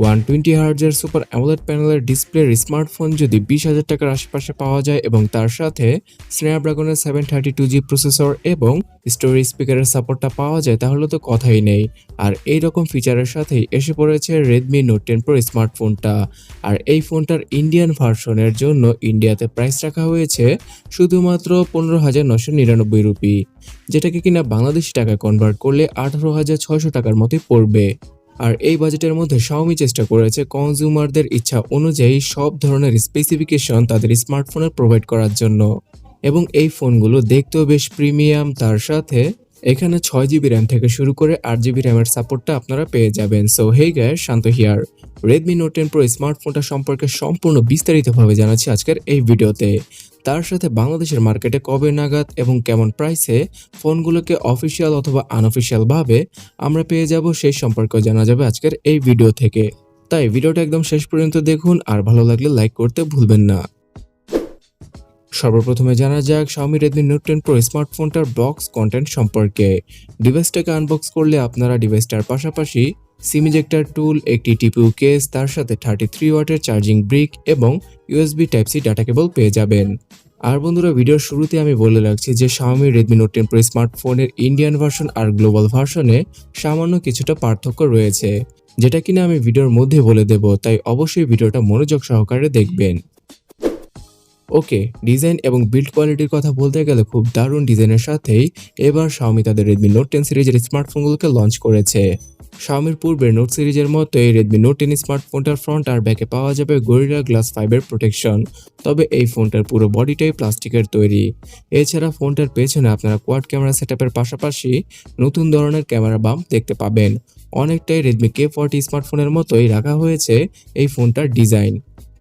120 হার্জের super AMOLED প্যানেলের ডিসপ্লের smartphone যদি 20,000 টাকার আশেপাশে পাওয়া যায় এবং তার সাথে স্ন্যাপড্রাগনের 732G প্রসেসর এবং স্টোরেজ স্পিকারের সাপোর্টটা পাওয়া যায় তাহলে তো কথাই নেই। আর এই রকম ফিচারের সাথেই এসে পড়েছে Redmi Note 10 Pro স্মার্টফোনটা। আর এই ফোনটার ইন্ডিয়ান ভার্সনের জন্য ইন্ডিয়াতে প্রাইস রাখা হয়েছে শুধুমাত্র 15,999 রুপি, যেটাকে কিনা বাংলাদেশি টাকায় কনভার্ট করলে 18,600 টাকার মতোই পড়বে। আর এই বাজেটের মধ্যে Xiaomi চেষ্টা করেছে কনজিউমারদের ইচ্ছা অনুযায়ী সব ধরনের স্পেসিফিকেশন তাদের স্মার্টফোনে প্রোভাইড করার জন্য, এবং এই ফোনগুলো দেখতেও বেশ প্রিমিয়াম। তার সাথে এখানে 6GB র্যাম থেকে শুরু করে 8GB র্যামের সাপোর্টটা আপনারা পেয়ে যাবেন। So hey guys, Shanto here. Redmi Note 10 Pro স্মার্টফোনটা সম্পর্কে সম্পূর্ণ বিস্তারিতভাবে জানাচ্ছি আজকের এই ভিডিওতে। তার সাথে বাংলাদেশের মার্কেটে কবে নাগাদ এবং কেমন প্রাইসে ফোনগুলোকে অফিসিয়াল অথবা আনঅফিসিয়াল ভাবে আমরা পেয়ে যাব সেই সম্পর্কে জানা যাবে আজকের এই ভিডিও থেকে। তাই ভিডিওটা একদম শেষ পর্যন্ত দেখুন, আর ভালো লাগলে লাইক করতে ভুলবেন না। সর্বপ্রথমে জানা যাক Xiaomi Redmi Note 10 Pro স্মার্টফোনটার বক্স কন্টেন্ট সম্পর্কে। ডিভাইসটাকে আনবক্স করলে আপনারা ডিভাইসটার পাশাপাশি সিম ইজেক্টর টুল, একটি টিপিইউ কেস, তার সাথে 33 ওয়াটের চার্জিং ব্রিক এবং USB Type-C ডাটা কেবল পেয়ে যাবেন। আর বন্ধুরা, ভিডিওর শুরুতে আমি বলে রাখছি যে Xiaomi Redmi Note 10 Pro স্মার্টফোনের ইন্ডিয়ান ভার্সন আর গ্লোবাল ভার্সনে সামান্য কিছুটা পার্থক্য রয়েছে, যেটা কিনা আমি ভিডিওর মধ্যে বলে দেব, তাই অবশ্যই ভিডিওটা মনোযোগ সহকারে দেখবেন। ওকে, ডিজাইন এবং বিল্ড কোয়ালিটির কথা বলতে গেলে খুব দারুণ ডিজাইনের সাথেই এবার Xiaomi তাদের Redmi Note 10 সিরিজের স্মার্টফোনগুলোকে লঞ্চ করেছে। Xiaomiর পূর্বের নোট সিরিজের মতোই Redmi Note 10 স্মার্টফোনটার ফ্রন্ট আর ব্যাকে পাওয়া যাবে Gorilla Glass 5 এর প্রোটেকশন, তবে এই ফোনটার পুরো বডিটাই প্লাস্টিকের তৈরি। এছাড়া ফোনটার পেছনে আপনারা কোয়াড ক্যামেরা সেটআপের পাশাপাশি নতুন ধরনের ক্যামেরা বাম্প দেখতে পাবেন। অনেকটাই Redmi K40 স্মার্টফোনের মতোই রাখা হয়েছে এই ফোনটার ডিজাইন,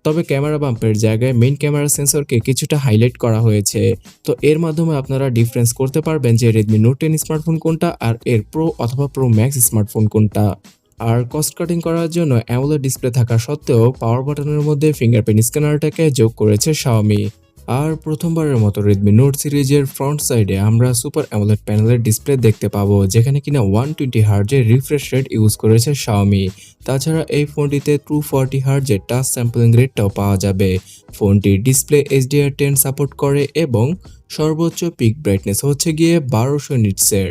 তবে ক্যামেরা বাম্পের জায়গায় মেইন ক্যামেরা সেন্সরকে কিছুটা হাইলাইট করা হয়েছে। তো এর মাধ্যমে আপনারা ডিফারেন্স করতে পারবেন যে Redmi Note 10 স্মার্টফোন কোনটা আর এর প্রো অথবা প্রো ম্যাক্স স্মার্টফোন কোনটা। আর কস্ট কাটিং করার জন্য AMOLED ডিসপ্লে থাকা সত্ত্বেও পাওয়ার বাটনের মধ্যে ফিঙ্গারপ্রিন্ট স্ক্যানারটাকে যোগ করেছে Xiaomi। আর প্রথমবারের মতো Redmi Note সিরিজের ফ্রন্ট সাইডে আমরা সুপার AMOLED প্যানেলের ডিসপ্লে দেখতে পাবো, যেখানে কিনা 120 হার্জের রিফ্রেশ রেট ইউজ করেছে Xiaomi। তাছাড়া এই ফোনটিতে 240 হার্জের টাচ স্যাম্পলিং রেটটাও পাওয়া যাবে। ফোনটির ডিসপ্লে HDR10 সাপোর্ট করে এবং সর্বোচ্চ পিক ব্রাইটনেস হচ্ছে গিয়ে 1200 নিটসের।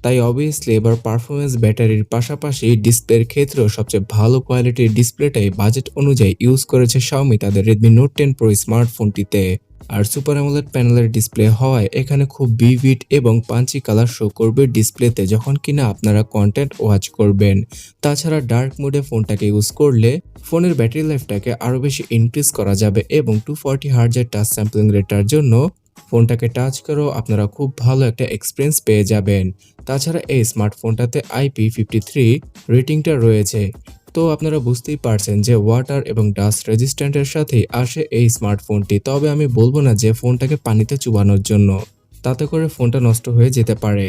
তাই অবভিয়াসলি এবার পারফরমেন্স, ব্যাটারির পাশাপাশি ডিসপ্লের ক্ষেত্রেও সবচেয়ে ভালো কোয়ালিটির ডিসপ্লেটাই বাজেট অনুযায়ী ইউজ করেছে Xiaomi তাদের Redmi Note 10 Pro স্মার্টফোনটিতে। আর সুপার অ্যামোলেড প্যানেলের ডিসপ্লে হওয়ায় এখানে খুব ভিভিড এবং পাঞ্চি কালার শো করবে ডিসপ্লেতে যখন কিনা আপনারা কন্টেন্ট ওয়াচ করবেন। তাছাড়া ডার্ক মোডে ফোনটাকে ইউজ করলে ফোনের ব্যাটারি লাইফটাকে আরও বেশি ইনক্রিজ করা যাবে এবং 240 হার্জের টাচ স্যাম্পলিং রেটটার জন্য ফোনটাকে টাচ করেও আপনারা খুব ভালো একটা এক্সপিরিয়েন্স পেয়ে যাবেন। তাছাড়া এই স্মার্টফোনটাতে IP53 রেটিংটা রয়েছে, তো আপনারা বুঝতেই পারছেন যে ওয়াটার এবং ডাস্ট রেজিস্ট্যান্টের সাথেই আসে এই স্মার্টফোনটি। তবে আমি বলবো না যে ফোনটাকে পানিতে চুবানোর জন্য, তাতে করে ফোনটা নষ্ট হয়ে যেতে পারে।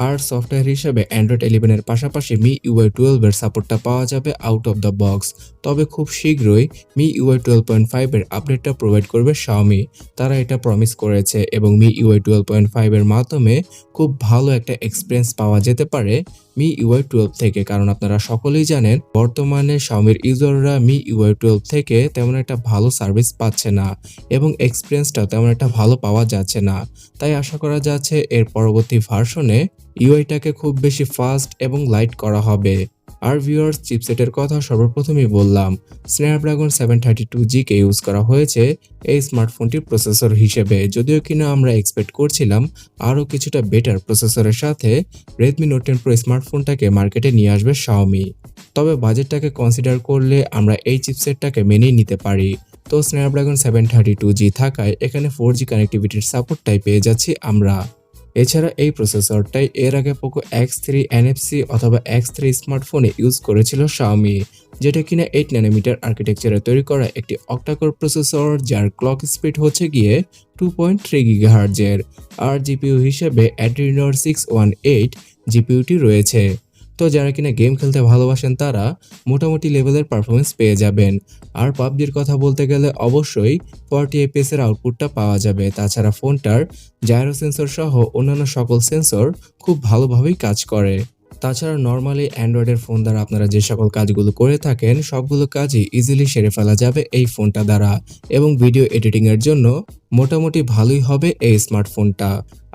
আর সফটওয়্যার হিসেবে Android 11 এর পাশাপাশি MIUI 12 এর সাপোর্টটা পাওয়া যাবে আউট অফ দ্য বক্স, তবে খুব শীঘ্রই MIUI 12.5 এর আপডেটটা প্রোভাইড করবে Xiaomi। তারা এটা প্রমিস করেছে এবং MIUI 12.5 এর মাধ্যমে খুব ভালো একটা এক্সপিরিয়েন্স পাওয়া যেতে পারে MIUI 12 থেকে, কারণ আপনারা সকলেই জানেন বর্তমানে Xiaomiর ইউজাররা MIUI 12 থেকে তেমন একটা ভালো সার্ভিস পাচ্ছে না এবং এক্সপিরিয়েন্সটা তেমন একটা ভালো পাওয়া যাচ্ছে না। তাই আশা করা যাচ্ছে এর পরবর্তী ভার্সনে ইউআইটাকে খুব বেশি ফাস্ট এবং লাইট করা হবে। আর ভিউয়ার্স, চিপসেটের কথা সর্বপ্রথমেই বললাম, Snapdragon 732G কে ইউজ করা হয়েছে এই স্মার্টফোনটির প্রসেসর হিসেবে, যদিও কিনা আমরা এক্সপেক্ট করছিলাম আরও কিছুটা বেটার প্রসেসরের সাথে Redmi Note 10 Pro স্মার্টফোনটাকে মার্কেটে নিয়ে আসবে Xiaomi। তবে বাজেটটাকে কনসিডার করলে আমরা এই চিপসেটটাকে মেনেই নিতে পারি। তো Snapdragon 732G থাকায় এখানে 4G কানেক্টিভিটির সাপোর্টটাই পেয়ে যাচ্ছি আমরা। এছাড়া এই প্রসেসরটাই এর আগে পোকো X3 NFC অথবা X3 স্মার্টফোনে ইউজ করেছিল Xiaomi, যেটা কিনা 8 ন্যানোমিটার আর্কিটেকচারে তৈরি করা একটি অক্টাকোর প্রসেসর, যার ক্লক স্পিড হচ্ছে গিয়ে 2.3 GHz-এর। আর জিপিইউ হিসেবে Adreno 618 জিপিইউটি রয়েছে। তো যারা কিনা গেম খেলতে ভালোবাসেন তারা মোটামুটি লেভেলের পারফরমেন্স পেয়ে যাবেন। আর পাবজির কথা বলতে গেলে অবশ্যই 40 FPS এর আউটপুটটা পাওয়া যাবে। তাছাড়া ফোনটার জাইরো সেন্সর সহ অন্যান্য সকল সেন্সর খুব ভালোভাবেই কাজ করে। তাছাড়া নরমালি অ্যান্ড্রয়েডের ফোন দ্বারা আপনারা যে সকল কাজগুলো করে থাকেন সবগুলো কাজই ইজিলি সেরে ফেলা যাবে এই ফোনটা দ্বারা, এবং ভিডিও এডিটিংয়ের জন্য মোটামুটি ভালোই হবে এই স্মার্টফোনটা।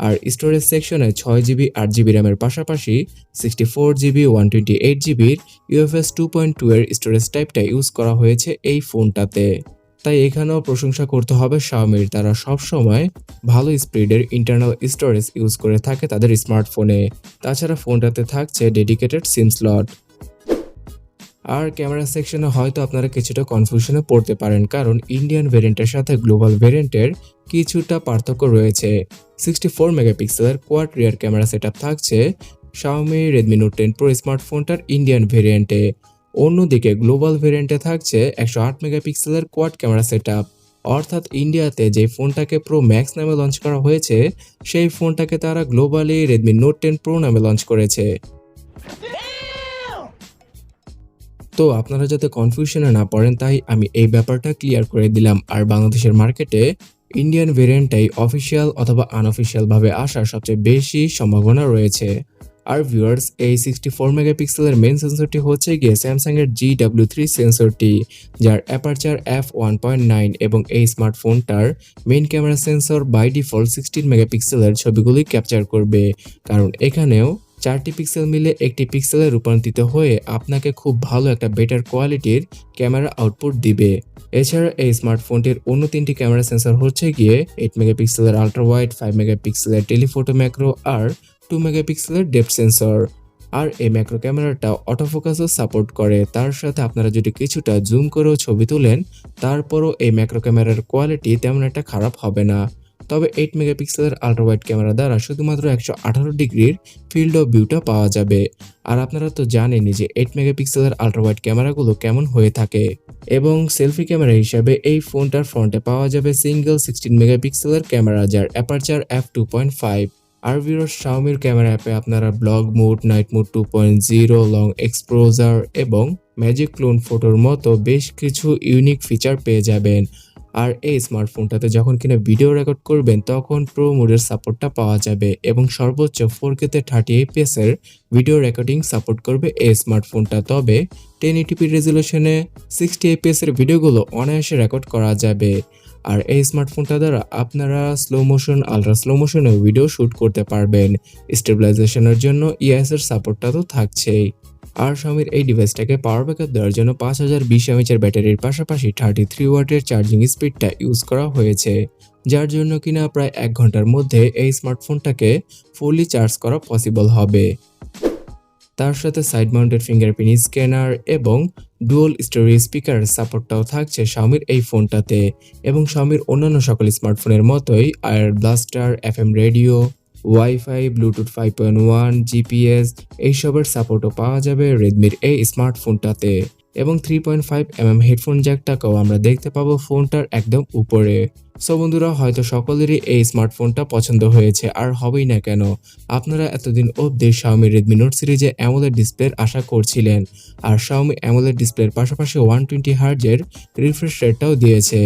আর স্টোরেজ সেকশনে 6GB 8GB র্যামের পাশাপাশি 64GB 128GBর UFS 2.2 এর স্টোরেজ টাইপটা ইউজ করা হয়েছে এই ফোনটাতে। তাই এখানেও প্রশংসা করতে হবে Xiaomiর, তারা সবসময় ভালো স্পিডের ইন্টারনাল স্টোরেজ ইউজ করে থাকে তাদের স্মার্টফোনে। তাছাড়া ফোনটাতে থাকছে ডেডিকেটেড সিম স্লট। আর ক্যামেরা সেকশনে হয়তো আপনারা কিছুটা কনফিউশনে পড়তে পারেন, কারণ ইন্ডিয়ান ভেরিয়েন্টের সাথে গ্লোবাল ভেরিয়েন্টের কিছুটা পার্থক্য রয়েছে। 64 মেগাপিক্সেলের কোয়াড রিয়ার ক্যামেরা সেটআপ থাকছে Xiaomi Redmi Note 10 Pro স্মার্টফোনটার ইন্ডিয়ান ভেরিয়েন্টে। অন্যদিকে গ্লোবাল ভেরিয়েন্টে থাকছে 108 মেগাপিক্সেলের কোয়াড ক্যামেরা সেটআপ। অর্থাৎ ইন্ডিয়াতে যে ফোনটাকে প্রো ম্যাক্স নামে লঞ্চ করা হয়েছে সেই ফোনটাকে তারা গ্লোবালি Redmi Note 10 Pro নামে লঞ্চ করেছে। তো আপনারা যাতে কনফিউশনে না পড়েন তাই আমি এই ব্যাপারটা ক্লিয়ার করে দিলাম। আর বাংলাদেশের মার্কেটে ইন্ডিয়ান ভেরিয়েন্টটাই অফিসিয়াল অথবা আনঅফিসিয়াল ভাবে আসার সবচেয়ে বেশি সম্ভাবনা রয়েছে। আর ভিউয়ার্স, এই 64 মেগাপিক্সেলের মেইন সেন্সরটি হচ্ছে গিয়ে স্যামসাং এর GW3 সেন্সরটি, যার অ্যাপারচার f1.9, এবং এই স্মার্টফোনটার main camera sensor by default 16 মেগাপিক্সেলের ছবিগুলি ক্যাপচার করবে, কারণ এখানেও 4টি পিক্সেল মিলে একটি পিক্সেলে রূপান্তরিত হয়ে আপনাকে খুব ভালো একটা বেটার কোয়ালিটির ক্যামেরা আউটপুট দিবে। এছাড়া এই স্মার্টফোনটির অন্য 3টি ক্যামেরা সেন্সর হচ্ছে গিয়ে 8 মেগাপিক্সেলের আল্ট্রা ওয়াইড, 5 মেগাপিক্সেলের টেলিফোটো ম্যাক্রো আর 2 মেগাপিক্সেলের ডেপথ সেন্সর। আর এই ম্যাক্রো ক্যামেরাটা অটোফোকাসও সাপোর্ট করে। তার সাথে আপনারা যদি কিছুটা জুম করেও ছবি তোলেন তারপরও এই ম্যাক্রো ক্যামেরার কোয়ালিটি তেমন একটা খারাপ হবে না। তবে 8 মেগাপিক্সেলের আল্ট্রা ওয়াইড ক্যামেরা দ্বারা শুধুমাত্র 118 ডিগ্রির ফিল্ড অফ ভিউটা পাওয়া যাবে। আর আপনারা তো জানেনই যে 8 মেগাপিক্সেলের আল্ট্রা ওয়াইড ক্যামেরাগুলো কেমন হয়ে থাকে। এবং সেলফি ক্যামেরা হিসাবে এই ফোনটার ফ্রন্টে পাওয়া যাবে সিঙ্গেল 16 মেগাপিক্সেলের ক্যামেরা, যার অ্যাপারচার f2.5। আর ভিউয়ার্স, Xiaomiর ক্যামেরা অ্যাপে আপনারা blog mode, night mode 2.0, long exposure এবং ম্যাজিক ক্লোন ফটোর মতো বেশ কিছু ইউনিক ফিচার পেয়ে যাবেন। আর এই স্মার্টফোনটাতে যখন কিনা ভিডিও রেকর্ড করবেন তখন প্রো মোডের সাপোর্টটা পাওয়া যাবে, এবং সর্বোচ্চ 4K-তে 30fps এর ভিডিও রেকর্ডিং সাপোর্ট করবে এই স্মার্টফোনটা। তবে 1080p রেজুলেশনে 60fps এর ভিডিওগুলো অনায়াসে রেকর্ড করা যাবে। আর এই স্মার্টফোনটা দ্বারা আপনারা স্লো মোশন, আলট্রা স্লো মোশনে ভিডিও শ্যুট করতে পারবেন। স্টেবিলাইজেশনের জন্য EIS এর সাপোর্টটা তো থাকছেই। আর Xiaomiর এই ডিভাইসটাকে পাওয়ার ব্যাকআপ দেওয়ার জন্য 5020 mAh ব্যাটারির পাশাপাশি 33 ওয়াটের চার্জিং স্পিডটা ইউজ করা হয়েছে, যার জন্য কিনা প্রায় 1 ঘন্টার মধ্যে এই স্মার্টফোনটাকে ফুললি চার্জ করা পসিবল হবে। তার সাথে সাইড মাউন্টেড ফিঙ্গারপ্রিন্ট স্ক্যানার এবং ডুয়াল স্টোরেজ স্পিকারের সাপোর্টটাও থাকছে Xiaomiর এই ফোনটাতে। এবং Xiaomiর অন্যান্য সকল স্মার্টফোনের মতোই IR blaster, FM radio, wifi, bluetooth 5.1, GPS এইসবের সাপোর্টও পাওয়া যাবে রেডমির এই স্মার্টফোনটাতে। এবং 3.5mm হেডফোন জ্যাকটাকেও আমরা দেখতে পাবো ফোনটার একদম উপরে। সো বন্ধুরা, হয়তো সকলেরই এই স্মার্টফোনটা পছন্দ হয়েছে, আর হবেই না কেন। আপনারা এতদিন অবধি Xiaomi Redmi Note সিরিজে AMOLED ডিসপ্লের আশা করছিলেন, আর Xiaomi AMOLED ডিসপ্লের পাশাপাশি 120 Hz এর রিফ্রেশ রেটটাও দিয়েছে,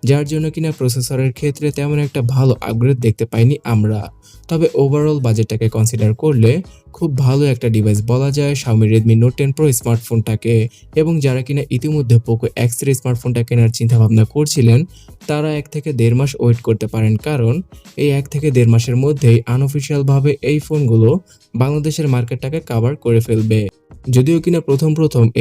যার জন্য কিনা প্রসেসরের ক্ষেত্রে তেমন একটা ভালো আপগ্রেড দেখতে পাইনি আমরা। তবে ওভারঅল বাজেটটাকে কনসিডার করলে খুব ভালো একটা ডিভাইস বলা যায় Xiaomi Redmi Note 10 Pro স্মার্টফোনটাকে। এবং যারা কিনা ইতিমধ্যে Poco X3 স্মার্টফোনটা কেনার চিন্তা ভাবনা করছিলেন তারা 1 থেকে 1.5 মাস ওয়েট করতে পারেন, কারণ এই 1 থেকে 1.5 মাসের মধ্যেই আনঅফিসিয়াল ভাবে এই ফোনগুলো বাংলাদেশের মার্কেটটাকে কভার করে ফেলবে। যদিও কিনা প্রথম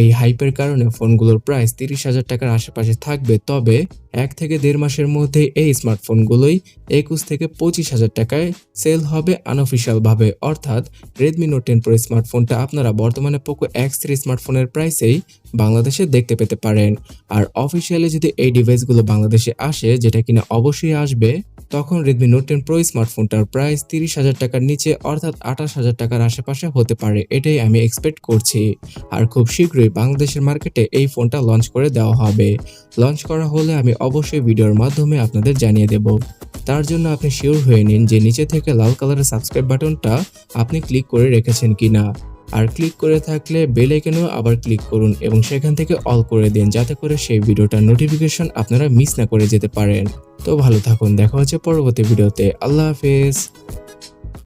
এই হাইপের কারণে ফোনগুলোর প্রাইস 30,000 টাকার আশেপাশে থাকবে, তবে 1 থেকে 1.5 মাসের মধ্যে এই স্মার্টফোনগুলোই 21 থেকে 25,000 টাকায় সেল হবে আনঅফিসিয়াল ভাবে। অর্থাৎ Redmi Note 10 Pro স্মার্টফোনটা আপনারা বর্তমানে Poco X3 স্মার্টফোনের প্রাইসেই বাংলাদেশে দেখতে পেতে পারেন। আর অফিসিয়ালি যদি এই ডিভাইসগুলো বাংলাদেশে আসে, যেটা কিনা অবশ্যই আসবে, তখন Redmi Note 10 Pro স্মার্টফোনটার প্রাইস 30,000 টাকার নিচে অর্থাৎ 28,000 টাকার আশেপাশে হতে পারে, এটাই আমি এক্সপেক্ট করছি। আর খুব শীঘ্রই বাংলাদেশের মার্কেটে এই ফোনটা লঞ্চ করে দেওয়া হবে। লঞ্চ করা হলে আমি অবশ্যই ভিডিওর মাধ্যমে আপনাদের জানিয়ে দেব। তার জন্য আপনি শিওর হয়ে নিন যে নিচে থেকে লাল কালারের সাবস্ক্রাইব বাটনটা আপনি ক্লিক করে রেখেছেন কিনা। আর ক্লিক করে থাকলে বেল আইকনেও আবার ক্লিক করুন এবং সেখান থেকে অল করে দিন, যাতে করে সেই ভিডিওটার নোটিফিকেশন আপনারা মিস না করে যেতে পারেন। তো ভালো থাকুন, দেখা হচ্ছে পরবর্তী ভিডিওতে। আল্লাহ হাফেজ।